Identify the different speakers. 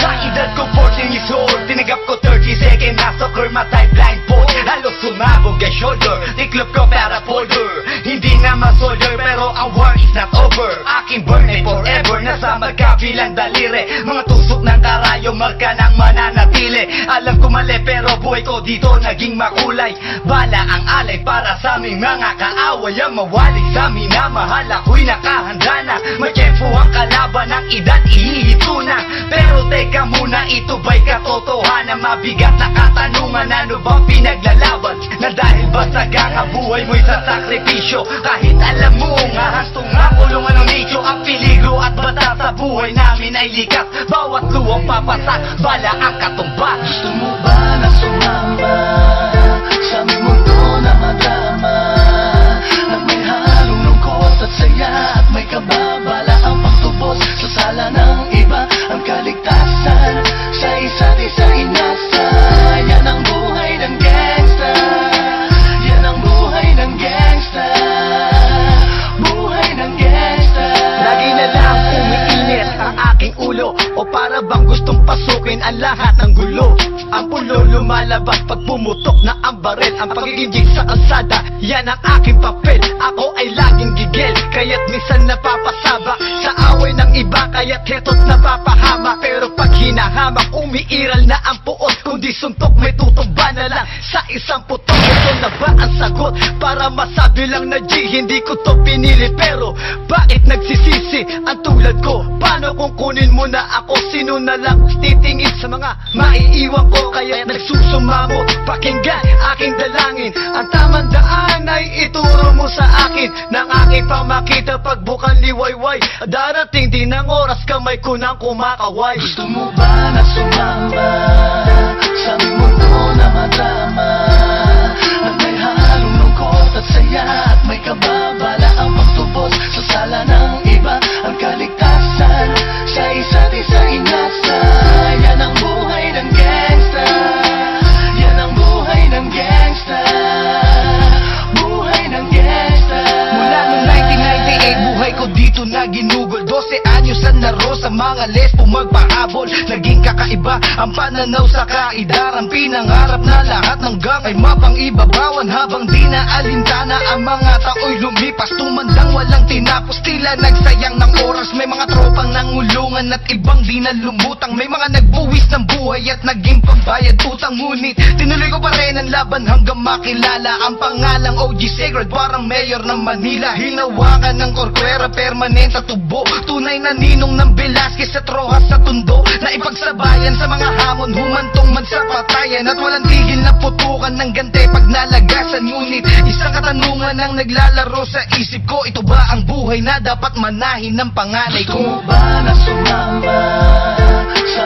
Speaker 1: Sa edad ko 14 years old, tinagap ko 30 second na soccer, matay blindfold. Halos sumabog ang shoulder, tiklop ko para folder. Hindi naman soldier pero ang war is not over. Aking burn ay forever, nasa magkabilang daliri. Mga tusok ng karayo, marka ng mananatili. Alam ko mali pero buhay ko dito naging makulay. Bala ang alay para sa aming mga kaaway. Ang mawali sa minamahal, ako'y nakahanda na. May tempo ang kalaban ng edad, ihihito na. Pero teka muna, ito ba'y katotohanan? Mabigat na katanungan, ano bang pinaglalaban? Na dahil ba sagang ang buhay mo'y sa sakripisyo? Kahit alam mo nga hastong nga kulungan ng nicho. Ang peligro at bata sa buhay namin ay likas. Bawat luwang papasak, bala ang katumba.
Speaker 2: Gusto mo ba na sumama sa aming mundo na madrama? At may halong lungkot at saya, at may kababala ang pagtubos sa sala ng iba. Ang kaligtasan sa isa't isa inasa. Yan ang buhay ng gangsta. Yan ang buhay ng gangsta. Buhay ng gangsta.
Speaker 1: Lagi na lang umiinit ang aking ulo, o para bang gustong pasukin ang lahat ng gulo. Ang pulo lumalabas pag pumutok na ang baril. Ang pagiging jig sa kalsada, yan ang aking papel. Ako ay laging gigil, kaya't minsan napapasaba sa away ng iba, kaya't heto't napapahama. Pero pag hinahamak, umiiral na ang puot. Kundi suntok, may tutumba na lang sa isang putok. Ito na ba ang sagot? Para masabi lang na G, hindi ko to pinili. Pero bakit nagsisisi ang tulad ko? Paano kung kunin mo na ako? Sino na lang titingin sa mga maiiwan ko? Kaya nagsusumamo, pakinggan aking dalangin. Ang tamang daan ay ituro mo sa akin, nang aking pamakita pagbukan liwayway. Darating din ang oras, kamay ko nang kumakaway.
Speaker 2: Gusto mo ba na sumama sa aming mundo na madrama? At may halong lungkot at saya, at may kababala ang pagtubos sa sala ng iba. Ang kaligtasan sa isa't isa inasa. Yan ang buhay ng gangsta. Yan ang buhay ng gangsta. Buhay ng gangsta.
Speaker 1: Mula noong 1998, buhay ko dito na ginugol. 12 anyos ang naro sa mga lesbo magpahabol. Naging kakaiba ang pananaw sa kaidaran. Pinangarap na lahat ng gang ay mapang-ibabawan. Habang di na alintana ang mga tao'y lumipas, tumandang walang tinapos, tila nagsayang ng oras. May mga tropang nangulungan at ibang di na lumutang. May mga nagbuwis ng buhay at naging pambayad utang. Ngunit tinuloy ko pa rin ang laban hanggang makilala ang pangalang OG Sacred, parang mayor ng Manila. Hinawakan ng korkwera, permanent at tubo. Tunay na ninong ng Velasquez at Rojas sa tundo, na ipagsabayan sa mga hamon, humantong man sa patayan. At walang tigil na putukan ng gante pag nalagasan. Ngunit isang katanungan ang naglalaro sa isip ko, ito ba ang buhay na dapat manahin ng panganay
Speaker 2: Gusto
Speaker 1: ko?
Speaker 2: mo ba na sumama sa